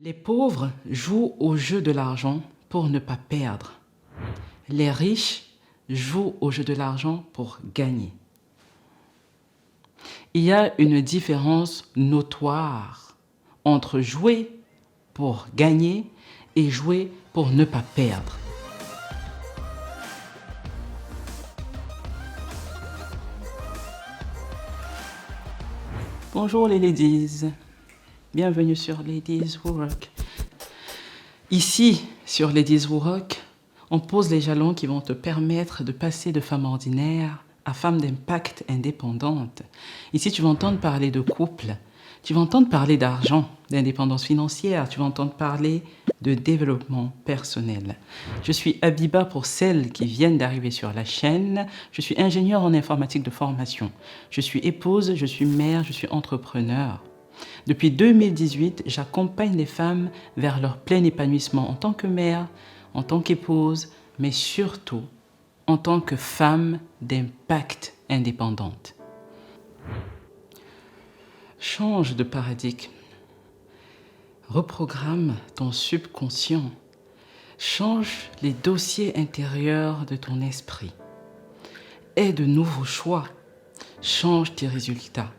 Les pauvres jouent au jeu de l'argent pour ne pas perdre. Les riches jouent au jeu de l'argent pour gagner. Il y a une différence notoire entre jouer pour gagner et jouer pour ne pas perdre. Bonjour les ladies, bienvenue sur Ladies Who Rock. Ici, sur Ladies Who Rock, on pose les jalons qui vont te permettre de passer de femme ordinaire à femme d'impact indépendante. Ici, tu vas entendre parler de couple, tu vas entendre parler d'argent, d'indépendance financière, tu vas entendre parler de développement personnel. Je suis Abiba pour celles qui viennent d'arriver sur la chaîne. Je suis ingénieure en informatique de formation. Je suis épouse, je suis mère, je suis entrepreneur. Depuis 2018, j'accompagne les femmes vers leur plein épanouissement en tant que mère, en tant qu'épouse, mais surtout en tant que femme d'impact indépendante. Change de paradigme. Reprogramme ton subconscient. Change les dossiers intérieurs de ton esprit. Aie de nouveaux choix. Change tes résultats.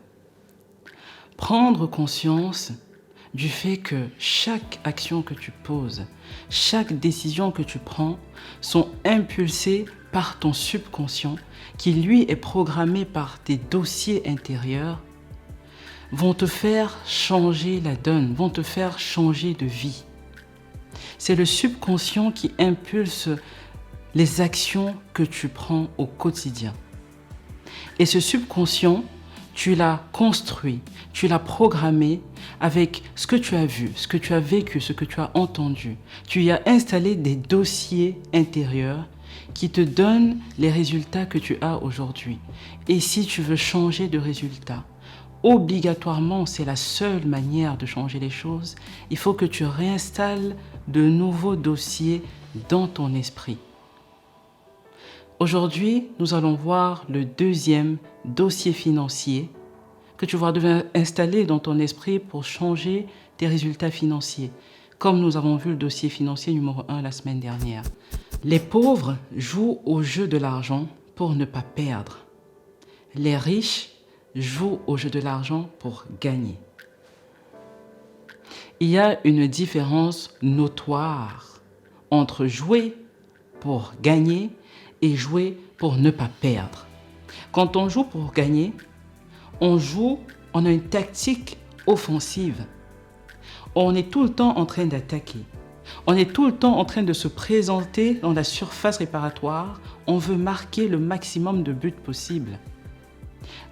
Prendre conscience du fait que chaque action que tu poses, chaque décision que tu prends sont impulsées par ton subconscient qui lui est programmé par tes dossiers intérieurs vont te faire changer la donne, vont te faire changer de vie. C'est le subconscient qui impulse les actions que tu prends au quotidien. Et ce subconscient, tu l'as construit, tu l'as programmé avec ce que tu as vu, ce que tu as vécu, ce que tu as entendu. Tu y as installé des dossiers intérieurs qui te donnent les résultats que tu as aujourd'hui. Et si tu veux changer de résultat, obligatoirement, c'est la seule manière de changer les choses, il faut que tu réinstalles de nouveaux dossiers dans ton esprit. Aujourd'hui, nous allons voir le deuxième dossier financier que tu vas devoir installer dans ton esprit pour changer tes résultats financiers, comme nous avons vu le dossier financier numéro 1 la semaine dernière. Les pauvres jouent au jeu de l'argent pour ne pas perdre. Les riches jouent au jeu de l'argent pour gagner. Il y a une différence notoire entre jouer pour gagner et jouer pour ne pas perdre. Quand on joue pour gagner, on a une tactique offensive. On est tout le temps en train d'attaquer. On est tout le temps en train de se présenter dans la surface réparatoire. On veut marquer le maximum de buts possible.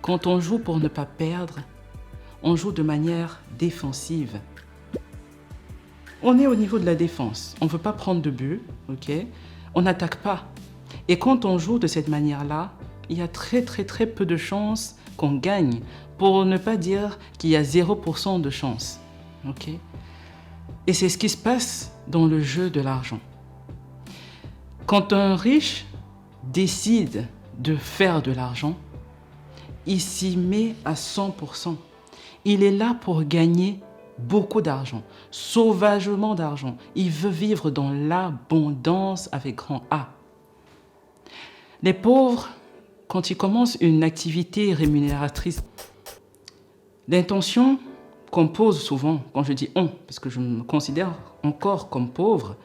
Quand on joue pour ne pas perdre, on joue de manière défensive. On est au niveau de la défense. On ne veut pas prendre de but, ok? On n'attaque pas. Et quand on joue de cette manière-là, il y a très peu de chances qu'on gagne, pour ne pas dire qu'il y a 0% de chance. Ok? Et c'est ce qui se passe dans le jeu de l'argent. Quand un riche décide de faire de l'argent, il s'y met à 100%. Il est là pour gagner beaucoup d'argent, sauvagement d'argent. Il veut vivre dans l'abondance avec grand A. Les pauvres, quand ils commencent une activité rémunératrice, l'intention qu'on pose souvent, quand je dis on, parce que je me considère encore comme pauvre,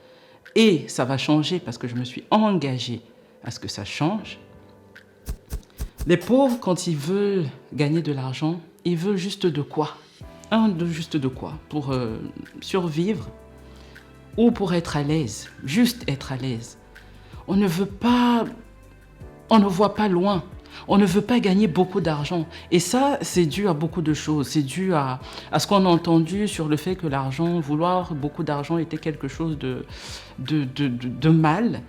et ça va changer parce que je me suis engagée à ce que ça change. Les pauvres, quand ils veulent gagner de l'argent, ils veulent juste de quoi? Juste de quoi? Pour survivre ou pour être à l'aise, juste être à l'aise. On ne voit pas loin. On ne veut pas gagner beaucoup d'argent. Et ça, c'est dû à beaucoup de choses. C'est dû à ce qu'on a entendu sur le fait que vouloir beaucoup d'argent était quelque chose de mal.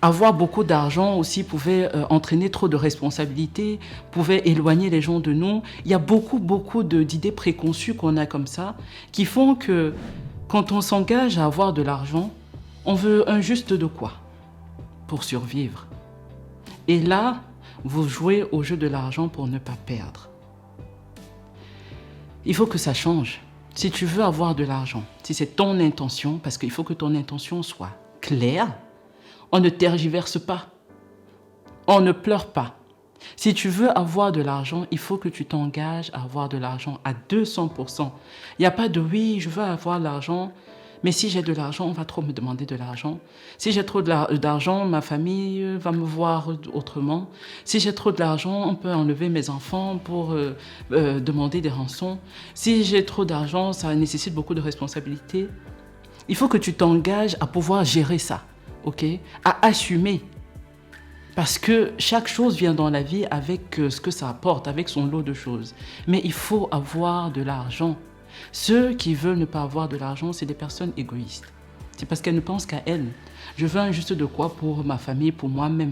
Avoir beaucoup d'argent aussi pouvait entraîner trop de responsabilités, pouvait éloigner les gens de nous. Il y a beaucoup d'idées préconçues qu'on a comme ça, qui font que quand on s'engage à avoir de l'argent, on veut un juste de quoi pour survivre. Et là, vous jouez au jeu de l'argent pour ne pas perdre. Il faut que ça change. Si tu veux avoir de l'argent, si c'est ton intention, parce qu'il faut que ton intention soit claire, on ne tergiverse pas, on ne pleure pas. Si tu veux avoir de l'argent, il faut que tu t'engages à avoir de l'argent à 200%. Il n'y a pas de oui, je veux avoir de l'argent, mais si j'ai de l'argent, on va trop me demander de l'argent. Si j'ai trop d'argent, ma famille va me voir autrement. Si j'ai trop d'argent, on peut enlever mes enfants pour demander des rançons. Si j'ai trop d'argent, ça nécessite beaucoup de responsabilités. Il faut que tu t'engages à pouvoir gérer ça, ok? À assumer. Parce que chaque chose vient dans la vie avec ce que ça apporte, avec son lot de choses. Mais il faut avoir de l'argent. Ceux qui veulent ne pas avoir de l'argent, c'est des personnes égoïstes. C'est parce qu'elles ne pensent qu'à elles. Je veux juste de quoi pour ma famille, pour moi-même.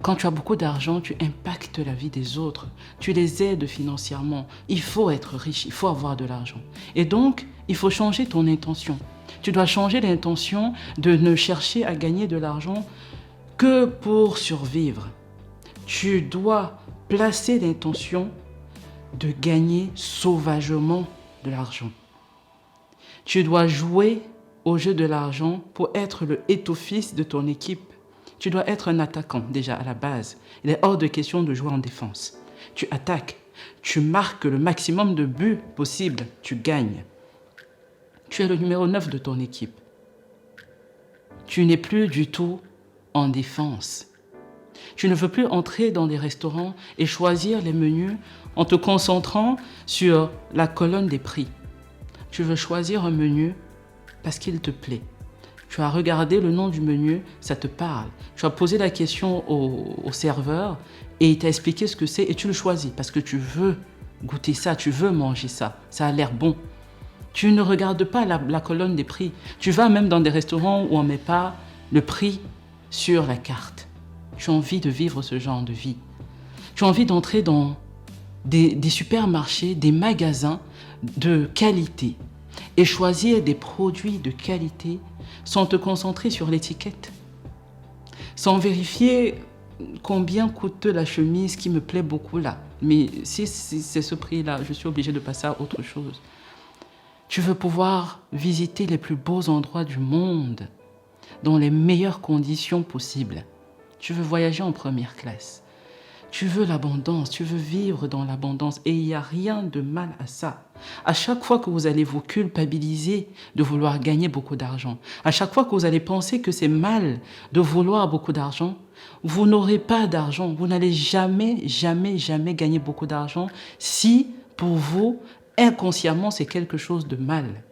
Quand tu as beaucoup d'argent, tu impactes la vie des autres. Tu les aides financièrement. Il faut être riche, il faut avoir de l'argent. Et donc, il faut changer ton intention. Tu dois changer l'intention de ne chercher à gagner de l'argent que pour survivre. Tu dois placer l'intention de gagner sauvagement de l'argent. Tu dois jouer au jeu de l'argent pour être le étouffe de ton équipe. Tu dois être un attaquant déjà à la base. Il est hors de question de jouer en défense. Tu attaques, tu marques le maximum de buts possible, tu gagnes. Tu es le numéro 9 de ton équipe. Tu n'es plus du tout en défense. Tu ne veux plus entrer dans des restaurants et choisir les menus en te concentrant sur la colonne des prix. Tu veux choisir un menu parce qu'il te plaît. Tu as regardé le nom du menu, ça te parle. Tu as posé la question au serveur et il t'a expliqué ce que c'est et tu le choisis parce que tu veux goûter ça, tu veux manger ça. Ça a l'air bon. Tu ne regardes pas la colonne des prix. Tu vas même dans des restaurants où on ne met pas le prix sur la carte. Tu as envie de vivre ce genre de vie. Tu as envie d'entrer dans des supermarchés, des magasins de qualité et choisir des produits de qualité sans te concentrer sur l'étiquette, sans vérifier combien coûte la chemise qui me plaît beaucoup là. Mais si c'est ce prix-là, je suis obligée de passer à autre chose. Tu veux pouvoir visiter les plus beaux endroits du monde dans les meilleures conditions possibles. Tu veux voyager en première classe. Tu veux l'abondance, tu veux vivre dans l'abondance et il n'y a rien de mal à ça. À chaque fois que vous allez vous culpabiliser de vouloir gagner beaucoup d'argent, à chaque fois que vous allez penser que c'est mal de vouloir beaucoup d'argent, vous n'aurez pas d'argent. Vous n'allez jamais, jamais, jamais gagner beaucoup d'argent si, pour vous, inconsciemment, c'est quelque chose de mal.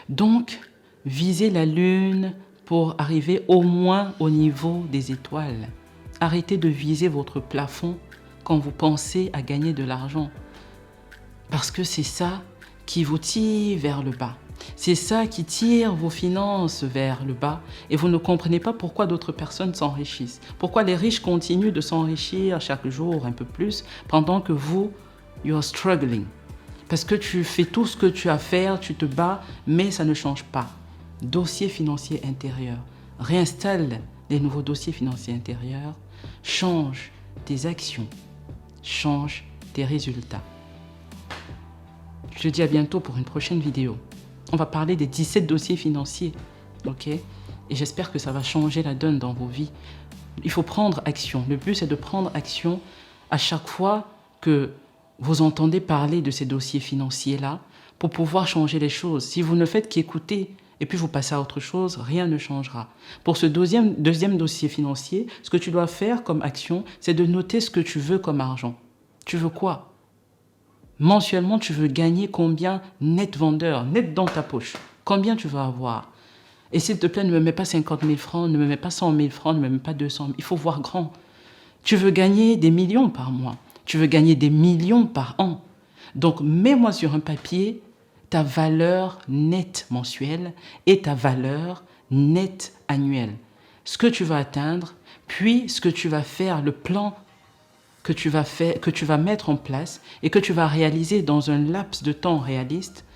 Donc, visez la lune pour arriver au moins au niveau des étoiles. Arrêtez de viser votre plafond quand vous pensez à gagner de l'argent. Parce que c'est ça qui vous tire vers le bas. C'est ça qui tire vos finances vers le bas. Et vous ne comprenez pas pourquoi d'autres personnes s'enrichissent. Pourquoi les riches continuent de s'enrichir chaque jour un peu plus pendant que vous, you are struggling. Parce que tu fais tout ce que tu as à faire, tu te bats, mais ça ne change pas. Dossier financier intérieur. Réinstalle les nouveaux dossiers financiers intérieurs. Change tes actions. Change tes résultats. Je te dis à bientôt pour une prochaine vidéo. On va parler des 17 dossiers financiers. Ok? Et j'espère que ça va changer la donne dans vos vies. Il faut prendre action. Le but, c'est de prendre action à chaque fois que vous entendez parler de ces dossiers financiers-là pour pouvoir changer les choses. Si vous ne faites qu'écouter et puis vous passez à autre chose, rien ne changera. Pour ce deuxième dossier financier, ce que tu dois faire comme action, c'est de noter ce que tu veux comme argent. Tu veux quoi? Mensuellement, tu veux gagner combien net vendeur, net dans ta poche? Combien tu veux avoir? Et s'il te plaît, ne me mets pas 50 000 francs, ne me mets pas 100 000 francs, ne me mets pas 200 000. Il faut voir grand. Tu veux gagner des millions par mois. Tu veux gagner des millions par an. Donc, mets-moi sur un papier ta valeur nette mensuelle et ta valeur nette annuelle. Ce que tu vas atteindre, puis ce que tu vas faire, le plan que tu vas mettre en place et que tu vas réaliser dans un laps de temps réaliste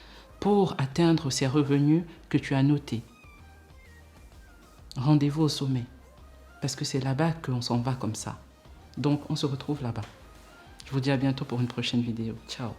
pour atteindre ces revenus que tu as notés. Rendez-vous au sommet, parce que c'est là-bas qu'on s'en va comme ça. Donc, on se retrouve là-bas. Je vous dis à bientôt pour une prochaine vidéo. Ciao.